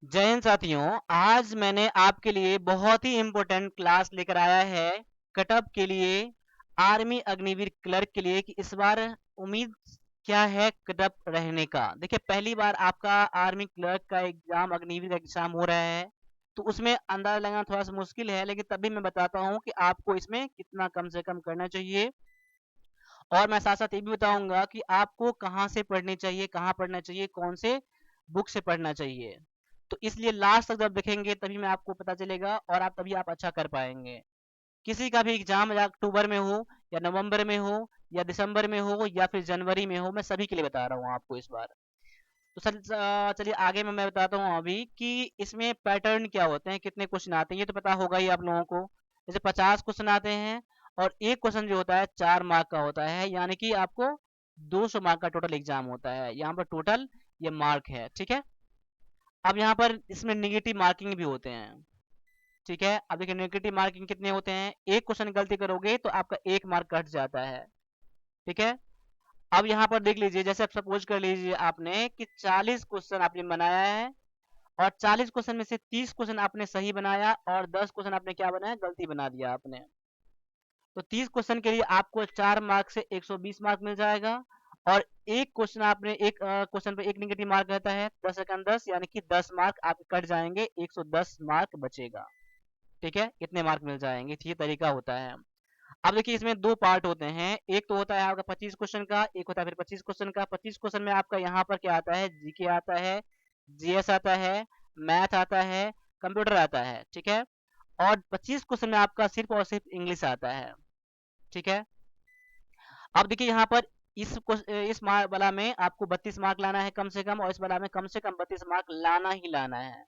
जय हिंद साथियों। आज मैंने आपके लिए बहुत ही इम्पोर्टेंट क्लास लेकर आया है कटअप के लिए, आर्मी अग्निवीर क्लर्क के लिए कि इस बार उम्मीद क्या है कटअप रहने का। देखिए, पहली बार आपका आर्मी क्लर्क का एग्जाम, अग्निवीर का एग्जाम हो रहा है, तो उसमें अंदाजा लगाना थोड़ा सा मुश्किल है, लेकिन तभी मैं बताता हूँ कि आपको इसमें कितना कम से कम करना चाहिए। और मैं साथ साथ ये भी बताऊंगा कि आपको कहाँ से पढ़नी चाहिए, कहाँ पढ़ना चाहिए, कौन से बुक से पढ़ना चाहिए। तो इसलिए लास्ट तक जब देखेंगे तभी मैं आपको पता चलेगा और तभी आप अच्छा कर पाएंगे। किसी का भी एग्जाम या अक्टूबर में हो, या नवंबर में हो, या दिसंबर में हो, या फिर जनवरी में हो, मैं सभी के लिए बता रहा हूँ आपको इस बार। तो चलिए आगे मैं बताता हूँ अभी कि इसमें पैटर्न क्या होते हैं, कितने क्वेश्चन आते हैं, ये तो पता होगा ही आप लोगों को। जैसे 50 क्वेश्चन आते हैं, और एक क्वेश्चन जो होता है 4 मार्क का होता है, यानी कि आपको 200 मार्क का टोटल एग्जाम होता है। यहाँ पर टोटल ये मार्क है, ठीक है। अब यहाँ पर इसमें निगेटिव मार्किंग भी होते हैं, ठीक है। अब देखिए नेगेटिव मार्किंग कितने होते हैं, एक क्वेश्चन गलती करोगे तो आपका 1 मार्क कट जाता है, ठीक है। अब यहाँ पर देख लीजिए, जैसे आप सपोज कर लीजिए आपने कि 40 क्वेश्चन आपने बनाया है, और 40 क्वेश्चन में से 30 क्वेश्चन आपने सही बनाया, और 10 क्वेश्चन आपने क्या बनाया, गलती बना दिया आपने। तो 30 क्वेश्चन के लिए आपको 4 मार्क से 120 मार्क मिल जाएगा। और एक क्वेश्चन आपने एक क्वेश्चन पे एक निगेटिव मार्क रहता है, 10 यानी कि 10 मार्क आपके कट जाएंगे, 110 मार्क बचेगा, ठीक है। इतने मार्क मिल जाएंगे, ये तरीका होता है। अब देखिए इसमें 2 पार्ट होते हैं, एक तो होता है आपका 25 क्वेश्चन का, एक होता है फिर 25 क्वेश्चन का। 25 क्वेश्चन में आपका यहाँ पर क्या आता है, जीके आता है, जीएस आता है, मैथ आता है, कंप्यूटर आता है, ठीक है। और 25 क्वेश्चन में आपका सिर्फ और सिर्फ इंग्लिश आता है, ठीक है। अब देखिए यहाँ पर इस वाला में आपको 32 मार्क लाना है कम से कम, और इस वाला में कम से कम 32 मार्क लाना ही लाना है।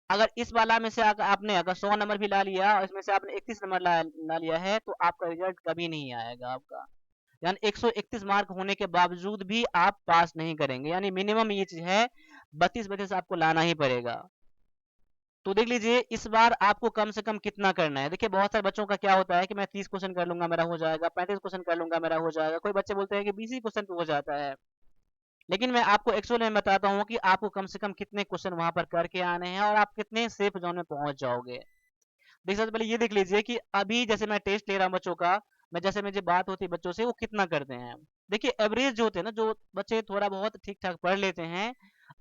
अगर इस वाला में से आपने अगर 100 नंबर भी ला लिया, और इसमें से आपने 31 नंबर ला लिया है, तो आपका रिजल्ट कभी नहीं आएगा आपका। यानी 131 मार्क होने के बावजूद भी आप पास नहीं करेंगे, यानी मिनिमम ये चीज है, 32 आपको लाना ही पड़ेगा। तो देख लीजिए इस बार आपको कम से कम कितना करना है। देखिए बहुत सारे बच्चों का क्या होता है कि मैं 30 क्वेश्चन कर लूंगा मेरा हो जाएगा, 35 क्वेश्चन कर लूंगा मेरा हो जाएगा, कोई बच्चे बोलते हैं कि 20 ही क्वेश्चन पे हो जाता है। लेकिन मैं आपको एक्चुअली में बताता हूँ कि आपको कम से कम कितने क्वेश्चन वहां पर करके आने हैं, और आप कितने सेफ जोन में पहुंच जाओगे। देखिए सबसे पहले ये देख लीजिए कि अभी जैसे मैं टेस्ट ले रहा हूँ बच्चों का, मैं जैसे मुझे बात होती है बच्चों से, वो कितना करते हैं। देखिए एवरेज जो होते हैं ना, जो बच्चे थोड़ा बहुत ठीक ठाक पढ़ लेते हैं,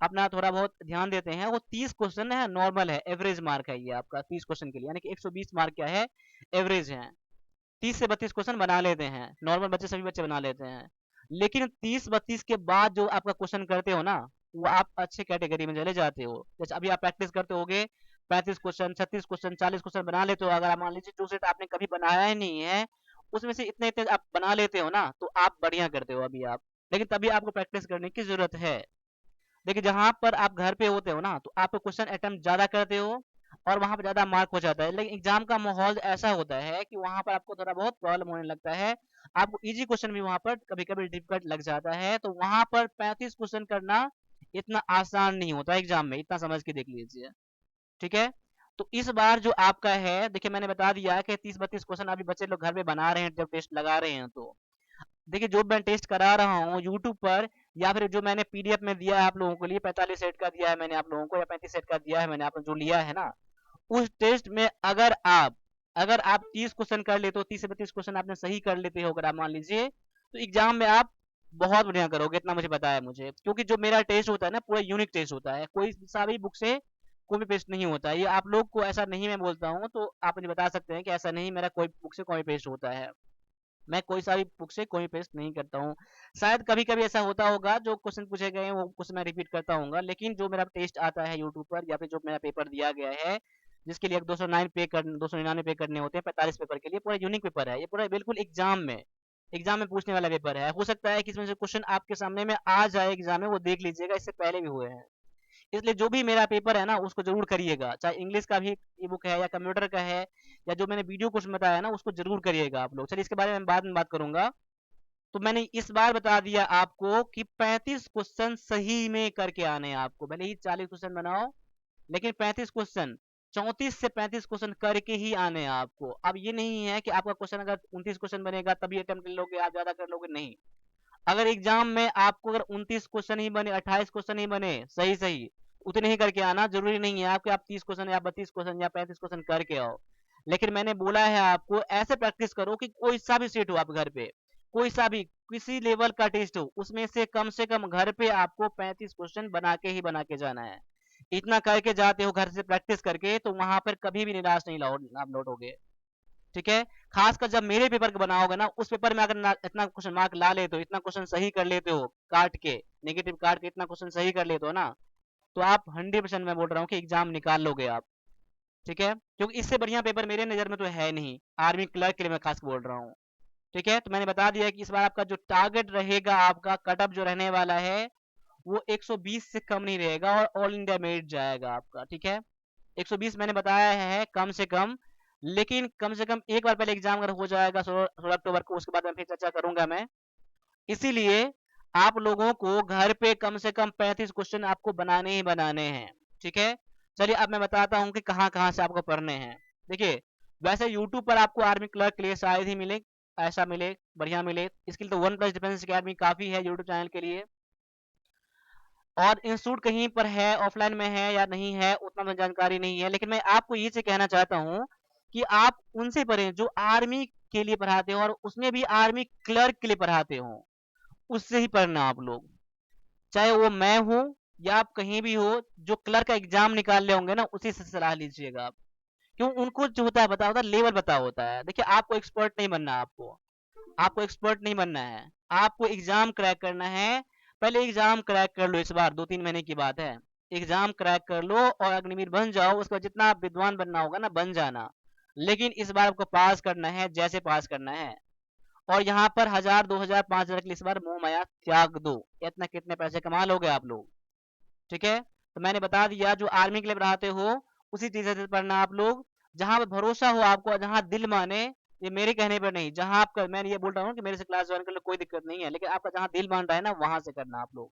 अपना थोड़ा बहुत ध्यान देते हैं, वो 30 क्वेश्चन है, नॉर्मल है, एवरेज मार्क है ये आपका 30 क्वेश्चन के लिए, यानी कि 120 मार्क क्या है, एवरेज है। 30 से 32 क्वेश्चन बना लेते हैं, नॉर्मल बच्चे सभी बच्चे बना लेते हैं। लेकिन 30-32 के बाद जो आपका क्वेश्चन करते हो ना, वो आप अच्छे कैटेगरी में चले जाते हो। जैसे अभी आप प्रैक्टिस करते होगे, 35 क्वेश्चन, 36 क्वेश्चन, 40 क्वेश्चन बना लेते हो। अगर आप मान लीजिए जो सेट आपने कभी बनाया ही नहीं है, उसमें से इतने इतने आप बना लेते हो ना, तो आप बढ़िया करते हो अभी आप। लेकिन तभी आपको प्रैक्टिस करने की जरूरत है। देखिए जहां पर आप घर पे होते हो ना, तो आप क्वेश्चन अटेम्प्ट ज्यादा करते हो, और वहां पर ज्यादा मार्क हो जाता है। लेकिन एग्जाम का माहौल ऐसा होता है कि वहां पर आपको थोड़ा बहुत प्रॉब्लम होने लगता है, आपको इजी क्वेश्चन भी वहां पर कभी कभी डिफिकल्ट लग जाता है। तो वहां पर 35 क्वेश्चन करना इतना आसान नहीं होता एग्जाम में, इतना समझ के देख लीजिए, ठीक है। तो इस बार जो आपका है, देखिए मैंने बता दिया कि 30-32 क्वेश्चन अभी बच्चे लोग घर में बना रहे हैं, जब टेस्ट लगा रहे हैं। तो देखिए जो मैं टेस्ट करा रहा हूँ यूट्यूब पर, या फिर जो मैंने पीडीएफ में दिया है आप लोगों के लिए, 45 सेट का दिया है मैंने आप लोगों को, या 35 सेट का दिया है मैंने, आपने जो लिया है ना, उस टेस्ट में अगर आप 30 क्वेश्चन कर लेते हो, 30 से 32 क्वेश्चन आपने सही कर लेते हो, अगर आप मान लीजिए, तो एग्जाम में आप बहुत बढ़िया करोगे, इतना मुझे पता है मुझे। क्योंकि जो मेरा टेस्ट होता है ना, पूरा यूनिक टेस्ट होता है, कोई सा भी बुक से कॉपी पेस्ट नहीं होता है। ये आप लोग को ऐसा नहीं मैं बोलता हूँ, तो आप मुझे बता सकते हैं कि ऐसा नहीं मेरा कोई बुक से कॉपी पेस्ट होता है। मैं कोई सा भी बुक से कॉपी पेस्ट नहीं करता हूँ। शायद कभी कभी ऐसा होता होगा, जो क्वेश्चन पूछे गए हैं वो क्वेश्चन मैं रिपीट करता हूँ, लेकिन जो मेरा टेस्ट आता है यूट्यूब पर, या फिर जो मेरा पेपर दिया गया है, जिसके लिए 299 पे करने होते हैं 45 पेपर के लिए, पूरा यूनिक पेपर है ये, पूरा बिल्कुल एग्जाम में पूछने वाला पेपर है। हो सकता है कि इसमें से क्वेश्चन आपके सामने में आ जाए एग्जाम में, वो देख लीजिएगा, इससे पहले भी हुए हैं। इसलिए जो भी मेरा पेपर है ना, उसको जरूर करिएगा, चाहे इंग्लिश का भी ई बुक है, या कंप्यूटर का है, या जो मैंने वीडियो क्वेश्चन बताया ना, उसको जरूर करिएगा आप लोग। चलिए इसके बारे में बाद में बात करूंगा। तो मैंने इस बार बता दिया आपको कि 35 क्वेश्चन सही में करके आने हैं आपको, भले ही 40 क्वेश्चन बनाओ, लेकिन 35 क्वेश्चन, 34 से 35 क्वेश्चन करके ही आने हैं आपको। अब ये नहीं है कि आपका क्वेश्चन अगर 29 क्वेश्चन बनेगा तभी अटेम्प्ट कर लोगे, आप ज्यादा कर लोगे, नहीं। अगर एग्जाम में आपको अगर 29 क्वेश्चन ही बने, 28 क्वेश्चन ही बने सही सही, उतने ही करके आना, जरूरी नहीं है आपके आप 30 क्वेश्चन या 32 क्वेश्चन या 35 क्वेश्चन करके आओ। लेकिन मैंने बोला है आपको ऐसे प्रैक्टिस करो कि कोई सा भी सीट हो आप घर पे, कोई सा भी किसी लेवल का टेस्ट हो, उसमें से कम घर पे आपको 35 क्वेश्चन बना के जाना है। इतना करके जाते हो घर से प्रैक्टिस करके, तो वहां पर कभी भी निराश नहीं आप लौटोगे। ठीक है, खासकर जब मेरे पेपर का बनाओगे ना, उस पेपर में अगर इतना क्वेश्चन मार्क ला लेते हो, इतना क्वेश्चन सही कर लेते हो, काट के नेगेटिव काट के इतना क्वेश्चन सही कर लेते हो ना, तो आप 100% मैं बोल रहा हूँ कि एग्जाम निकाल लोगे आप। ठीक है, क्योंकि इससे बढ़िया पेपर मेरे नजर में तो है नहीं, आर्मी क्लर्क के लिए मैं खास बोल रहा हूँ। ठीक है, तो मैंने बता दिया कि इस बार आपका जो टारगेट रहेगा, आपका कट ऑफ जो रहने वाला है, वो 120 से कम नहीं रहेगा और ऑल इंडिया मेरिट जाएगा आपका। ठीक है, 120 मैंने बताया है कम से कम, लेकिन कम से कम एक बार पहले एग्जाम अगर हो जाएगा 16 अक्टूबर को, उसके बाद मैं फिर चर्चा करूंगा मैं। इसीलिए आप लोगों को घर पे कम से कम 35 क्वेश्चन आपको बनाने ही बनाने हैं। ठीक है, चलिए अब मैं बताता हूँ कि कहाँ कहाँ से आपको पढ़ने हैं। देखिए, वैसे यूट्यूब पर आपको आर्मी क्लर्क के लिए शायद ही मिले, ऐसा मिले, बढ़िया मिले। इसके लिए तो वन प्लस डिफेंस अकेडमी काफी है यूट्यूब चैनल के लिए। और इंस्टीट्यूट कहीं पर है, ऑफलाइन में है या नहीं है, उतना मुझे जानकारी नहीं है, लेकिन मैं आपको ये से कहना चाहता हूँ कि आप उनसे पढ़ें जो आर्मी के लिए पढ़ाते हो, और उसमें भी आर्मी क्लर्क के लिए पढ़ाते हो, उससे ही पढ़ना आप लोग। चाहे वो मैं हूँ या आप कहीं भी हो, जो क्लर्क का एग्जाम निकाल ले होंगे ना, उसी से सलाह लीजिएगा आप। क्यों, उनको जो होता है पता होता है, लेवल पता होता है। देखिए, आपको एक्सपर्ट नहीं बनना, आपको एक्सपर्ट नहीं बनना है, आपको एग्जाम क्रैक करना है। पहले एग्जाम क्रैक कर लो, इस बार 2-3 महीने की बात है, एग्जाम क्रैक कर लो और अग्निवीर बन जाओ। उसके बाद जितना आप विद्वान बनना होगा ना, बन जाना। लेकिन इस बार आपको पास करना है, जैसे पास करना है। और यहाँ पर 1000 2000 5000 के लिए इस बार मोह माया त्याग दो, इतना कितने पैसे कमा लोगे आप लोग। ठीक है, तो मैंने बता दिया, जो आर्मी के लिए पढ़ाते हो उसी चीज से पढ़ना आप लोग। जहां पर भरोसा हो आपको, जहां दिल माने, ये मेरे कहने पर नहीं, जहां आपका, मैं ये बोल रहा हूँ कि मेरे से क्लास ज्वाइन कर लो, कोई दिक्कत नहीं है, लेकिन आपका जहां दिल मान रहा है ना, वहां से करना आप लोग।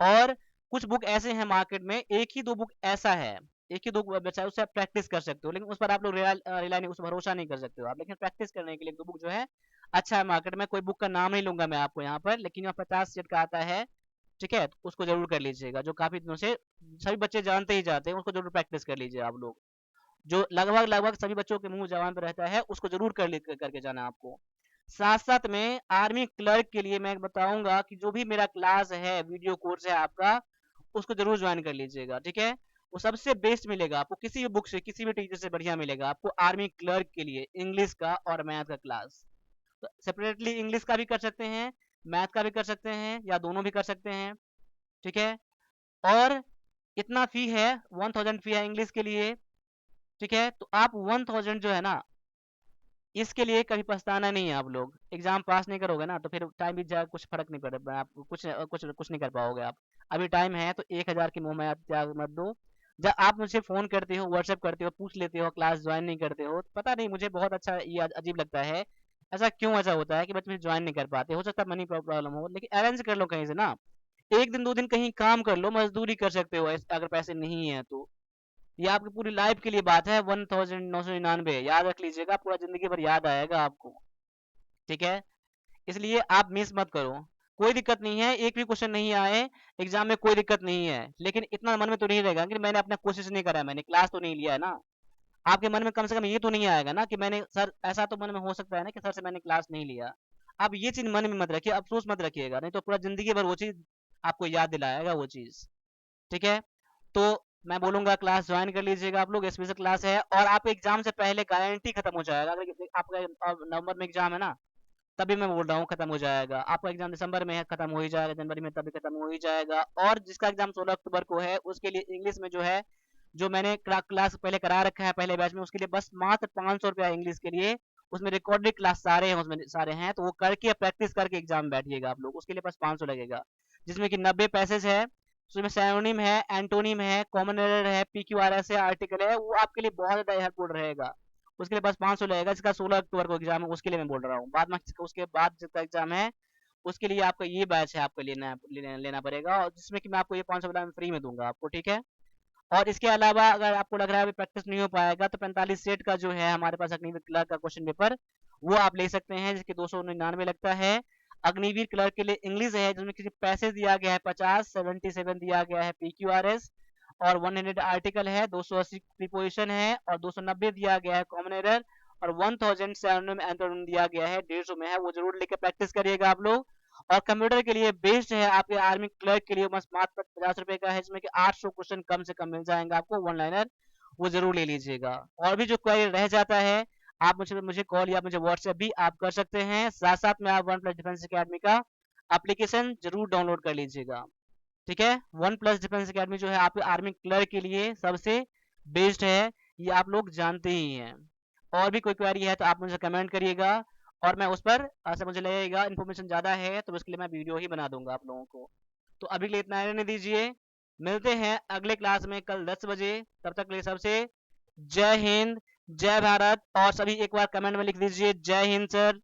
और कुछ बुक ऐसे हैं मार्केट में, एक ही दो बुक ऐसा है, एक ही दो बच्चा, उससे आप प्रैक्टिस कर सकते हो, लेकिन उस पर आप लोग रिलाई नहीं, उस पर भरोसा नहीं कर सकते हो आप। लेकिन प्रैक्टिस करने के लिए दो बुक जो है अच्छा है मार्केट में, कोई बुक का नाम नहीं लूंगा मैं आपको यहाँ पर, लेकिन यहाँ 50 सेट का आता है। ठीक है, तो उसको जरूर कर लीजिएगा, जो काफी दिनों से सभी बच्चे जानते ही जाते हैं, उसको जरूर प्रैक्टिस कर लीजिए आप लोग। जो लगभग लगभग सभी बच्चों के मुंह जबान पर रहता है, उसको जरूर करके जाना आपको। साथ साथ में आर्मी क्लर्क के लिए मैं बताऊंगा कि जो भी मेरा क्लास है, वीडियो कोर्स है आपका, उसको जरूर ज्वाइन कर लीजिएगा। ठीक है, वो सबसे बेस्ट मिलेगा आपको, किसी भी बुक से, किसी भी टीचर से बढ़िया मिलेगा आपको आर्मी क्लर्क के लिए, इंग्लिश का और मैथ का क्लास। तो सेपरेटली इंग्लिश का भी कर सकते हैं, मैथ का भी कर सकते हैं, या दोनों भी कर सकते हैं। ठीक है, और इतना फी है, 1000 फी है इंग्लिश के लिए। ठीक है, तो आप 1000 जो है ना, इसके लिए कभी पछताना नहीं है। आप लोग एग्जाम पास नहीं करोगे ना, तो फिर टाइम बीत जाएगा, कुछ फर्क नहीं पड़ेगा, आप कुछ नहीं कर पाओगे आप। अभी टाइम है, तो 1000 की मुंह में आप त्याग मत दो। जब आप मुझे फोन करते हो, व्हाट्सएप करते हो, पूछ लेते हो, क्लास ज्वाइन नहीं करते हो, पता नहीं, मुझे बहुत अच्छा ये अजीब लगता है। ऐसा क्यों ऐसा होता है कि बच्चे ज्वाइन नहीं कर पाते? हो सकता है मनी प्रॉब्लम हो, लेकिन अरेंज कर लो कहीं से ना, एक दिन 2 दिन कहीं काम कर लो, मजदूरी कर सकते हो अगर पैसे नहीं है तो। ये आपकी पूरी लाइफ के लिए बात है, 1999 याद रख लीजिएगा, पूरा जिंदगी भर याद आएगा आपको। ठीक है, इसलिए आप मिस मत करो। कोई दिक्कत नहीं है, एक भी क्वेश्चन नहीं आए एग्जाम में, कोई दिक्कत नहीं है, लेकिन इतना मन में तो नहीं रहेगा कि मैंने अपना कोशिश नहीं करा, मैंने क्लास तो नहीं लिया है ना। आपके मन में कम से कम ये तो नहीं आएगा ना कि मैंने सर, ऐसा तो मन में हो सकता है ना कि सर से मैंने क्लास नहीं लिया। आप ये चीज मन में मत रखिए, अफसोस मत रखिएगा, नहीं तो पूरा जिंदगी भर वो चीज आपको याद दिलाएगा वो चीज। ठीक है, तो मैं बोलूंगा क्लास ज्वाइन कर लीजिएगा आप लोग, स्पेशल क्लास है, और आप एग्जाम से पहले गारंटी खत्म हो जाएगा। अगर आपका नवंबर में एग्जाम है ना, तभी मैं बोल रहा हूँ खत्म हो जाएगा। आपका एग्जाम दिसंबर में है, खत्म हो ही जाएगा, जनवरी में तभी खत्म हो ही जाएगा। और जिसका एग्जाम 16 अक्टूबर को है, उसके लिए इंग्लिश में जो है, जो मैंने क्लास पहले करा रखा है पहले बैच में, उसके लिए बस मात्र 500 रुपया इंग्लिश के लिए। उसमें रिकॉर्डेड क्लास सारे हैं, उसमें सारे हैं, तो वो करके प्रैक्टिस करके एग्जाम बैठिएगा आप लोग, उसके लिए बस 500 लगेगा। जिसमें कि 90 पैसेज है, उसमें सैनोनिम है, एंटोनिम है, कॉमन एरर है, पीक्यूआरएस है, आर्टिकल है, वो आपके लिए बहुत ज्यादा हेल्पफुल रहेगा। उसके लिए बस 500 लगेगा, जिसका 16 अक्टूबर को एग्जाम है, उसके लिए मैं बोल रहा हूँ। बाद में उसके बाद जिसका एग्जाम है, उसके लिए आपका ये बैच है, आपको लेना पड़ेगा, और जिसमें कि मैं आपको ये 500 फ्री में दूंगा आपको। ठीक है, और इसके अलावा अगर आपको लग रहा है प्रैक्टिस नहीं हो पाएगा, तो 45 सेट का जो है हमारे पास अग्निवीर क्लर्क का क्वेश्चन पेपर, वो आप ले सकते हैं, जिसके 299 लगता है। अग्निवीर क्लर्क के लिए इंग्लिश है, जिसमें किसी पैसे दिया गया है 50 77 दिया गया है, पीक्यूआरएस। और 100 आर्टिकल है, 280 प्रीपोजिशन है और 290 दिया गया है कॉमन एरर और 1000 में एंटोनिम दिया गया है, 150 में है। वो जरूर लेकर प्रैक्टिस करिएगा आप लोग। और कंप्यूटर के लिए बेस्ट है आपके आर्मी क्लर्क के लिए, बस मात्र 50 रुपए का है, जिसमें कि 800 क्वेश्चन कम से कम मिल जाएंगे आपको वन लाइनर, वो जरूर ले लीजिएगा। और भी जो क्वेरी रह जाता है आप मुझे मुझे कॉल या मुझे व्हाट्सएप भी आप कर सकते हैं। साथ साथ में आप वन प्लस डिफेंस अकेडमी का एप्लीकेशन जरूर डाउनलोड कर लीजिएगा। ठीक है, वन प्लस डिफेंस अकेडमी जो है आपके आर्मी क्लर्क के लिए सबसे बेस्ट है, ये आप लोग जानते ही हैं। और भी कोई क्वेरी है तो आप मुझे कमेंट करिएगा और मैं उस पर ऐसा मुझे लगेगा इन्फॉर्मेशन ज़्यादा है तो उसके लिए मैं वीडियो ही बना दूंगा आप लोगों को। तो अभी के लिए इतना रहने दीजिए, मिलते हैं अगले क्लास में कल 10 बजे। तब तक के लिए सबसे जय हिंद, जय भारत। और सभी एक बार कमेंट में लिख दीजिए जय हिंद सर।